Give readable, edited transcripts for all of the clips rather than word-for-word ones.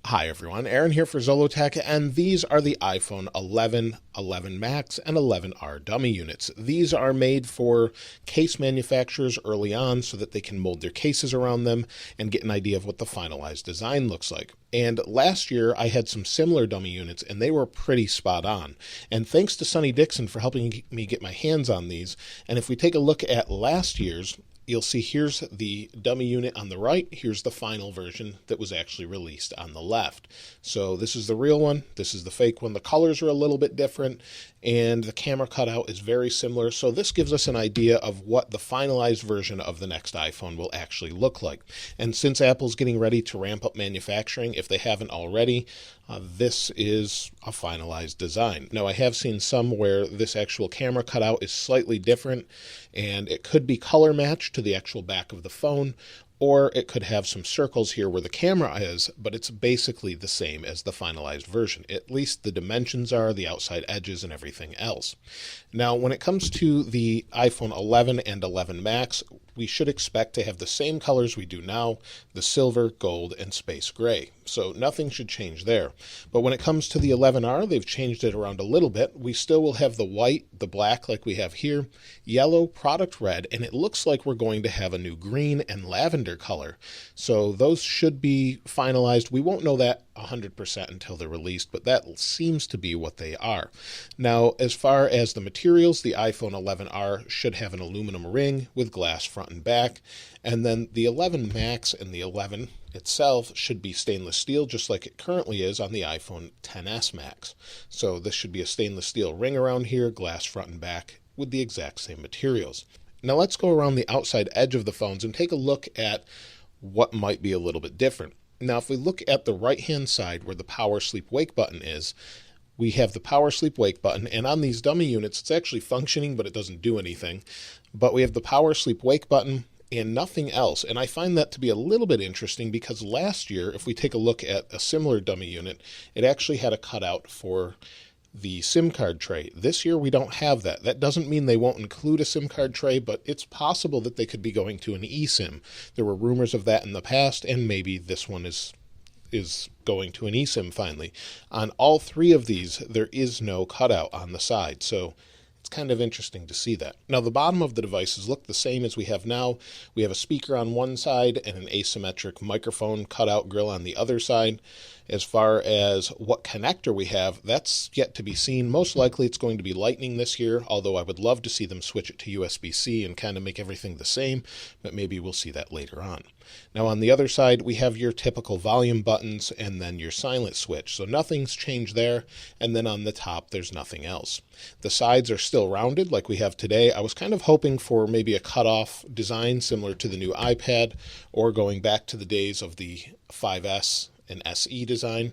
Hi everyone, Aaron here for Zollotech, and these are the iPhone 11, 11 Max, and 11R dummy units. These are made for case manufacturers early on so that they can mold their cases around them and get an idea of what the finalized design looks like. And last year I had some similar dummy units and they were pretty spot on. And thanks to Sonny Dixon for helping me get my hands on these. And if we take a look at last year's, you'll see here's the dummy unit on the right, here's the final version that was actually released on the left. So this is the real one, this is the fake one. The colors are a little bit different and the camera cutout is very similar. So this gives us an idea of what the finalized version of the next iPhone will actually look like. And since Apple's getting ready to ramp up manufacturing, if they haven't already, this is a finalized design. Now I have seen some where this actual camera cutout is slightly different and it could be color matched to the actual back of the phone, or it could have some circles here where the camera is, but it's basically the same as the finalized version. At least the dimensions are, the outside edges, and everything else. Now, when it comes to the iPhone 11 and 11 Max, we should expect to have the same colors we do now, the silver, gold, and space gray. So nothing should change there. But when it comes to the 11R, they've changed it around a little bit. We still will have the white, the black like we have here, yellow, product red, and it looks like we're going to have a new green and lavender color. So those should be finalized. We won't know that 100% until they're released, but that seems to be what they are. Now, as far as the materials, the iPhone 11R should have an aluminum ring with glass front and back, and then the 11 Max and the 11 itself should be stainless steel, just like it currently is on the iPhone XS Max. So this should be a stainless steel ring around here, glass front and back, with the exact same materials. Now let's go around the outside edge of the phones and take a look at what might be a little bit different. Now, if we look at the right-hand side where the power sleep wake button is, we have the power sleep wake button, and on these dummy units, it's actually functioning, but it doesn't do anything. But we have the power sleep wake button and nothing else. And I find that to be a little bit interesting because last year, if we take a look at a similar dummy unit, it actually had a cutout for the SIM card tray. This year we don't have that. That doesn't mean they won't include a SIM card tray, but it's possible that they could be going to an eSIM. There were rumors of that in the past, and maybe this one is going to an eSIM finally. On all three of these, there is no cutout on the side, so it's kind of interesting to see that. Now, the bottom of the devices look the same as we have now. We have a speaker on one side and an asymmetric microphone cutout grill on the other side. As far as what connector we have, that's yet to be seen. Most likely it's going to be Lightning this year, although I would love to see them switch it to USB-C and kind of make everything the same, but maybe we'll see that later on. Now on the other side, we have your typical volume buttons and then your silent switch. So nothing's changed there. And then on the top, there's nothing else. The sides are still rounded like we have today. I was kind of hoping for maybe a cutoff design similar to the new iPad or going back to the days of the 5S and SE design,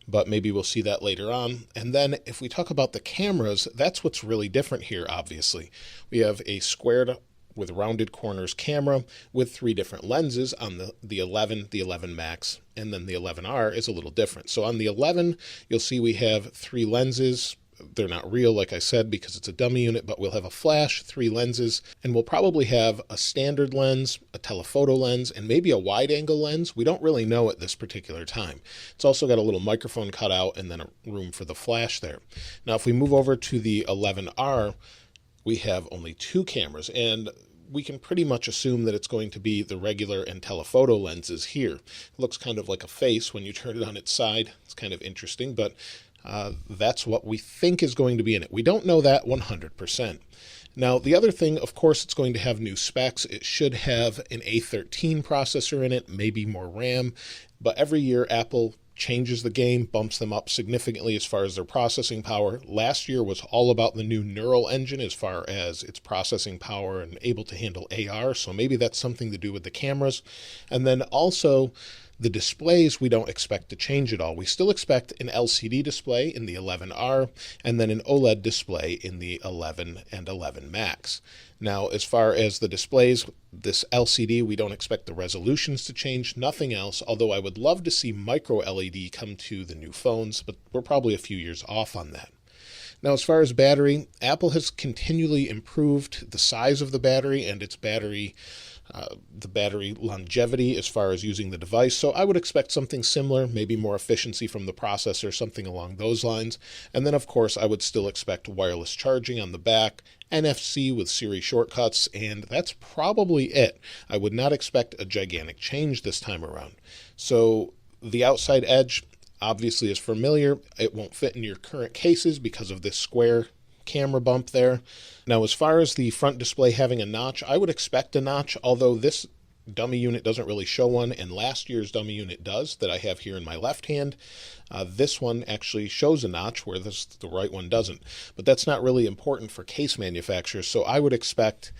but maybe we'll see that later on. And then if we talk about the cameras, that's what's really different here, obviously. We have a squared with rounded corners camera with three different lenses on the 11, the 11 Max, and then the 11R is a little different. So on the 11, you'll see we have three lenses. They're not real, like I said, because it's a dummy unit, but we'll have a flash, three lenses, and we'll probably have a standard lens, a telephoto lens, and maybe a wide-angle lens. We don't really know at this particular time. It's also got a little microphone cutout and then a room for the flash there. Now, if we move over to the 11R, we have only two cameras, and we can pretty much assume that it's going to be the regular and telephoto lenses here. It looks kind of like a face when you turn it on its side. It's kind of interesting, but that's what we think is going to be in it. We don't know that 100%. Now, the other thing, of course, it's going to have new specs. It should have an A13 processor in it, maybe more RAM, but every year Apple changes the game, bumps them up significantly as far as their processing power. Last year was all about the new neural engine as far as its processing power and able to handle AR, so maybe that's something to do with the cameras. And then also the displays we don't expect to change at all. We still expect an LCD display in the 11R and then an OLED display in the 11 and 11 Max. Now, as far as the displays, this LCD, we don't expect the resolutions to change, nothing else, although I would love to see micro LED come to the new phones, but we're probably a few years off on that. Now, as far as battery, Apple has continually improved the size of the battery and its battery the battery longevity as far as using the device. So I would expect something similar, maybe more efficiency from the processor, something along those lines. And then, of course, I would still expect wireless charging on the back, NFC with Siri shortcuts, and that's probably it. I would not expect a gigantic change this time around. So the outside edge obviously is familiar. It won't fit in your current cases because of this square camera bump there. Now, as far as the front display having a notch, I would expect a notch, although this dummy unit doesn't really show one, and last year's dummy unit does, that I have here in my left hand. This one actually shows a notch where the right one doesn't. But that's not really important for case manufacturers, so I would expect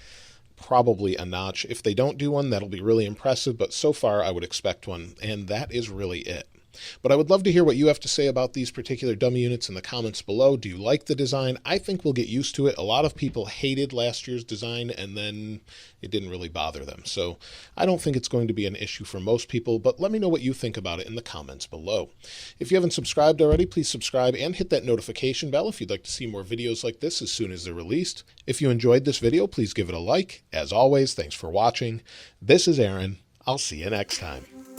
probably a notch. If they don't do one, that'll be really impressive, but so far I would expect one, and that is really it. But I would love to hear what you have to say about these particular dummy units in the comments below. Do you like the design? I think we'll get used to it. A lot of people hated last year's design, and then it didn't really bother them. So I don't think it's going to be an issue for most people, but let me know what you think about it in the comments below. If you haven't subscribed already, please subscribe and hit that notification bell if you'd like to see more videos like this as soon as they're released. If you enjoyed this video, please give it a like. As always, thanks for watching. This is Aaron. I'll see you next time.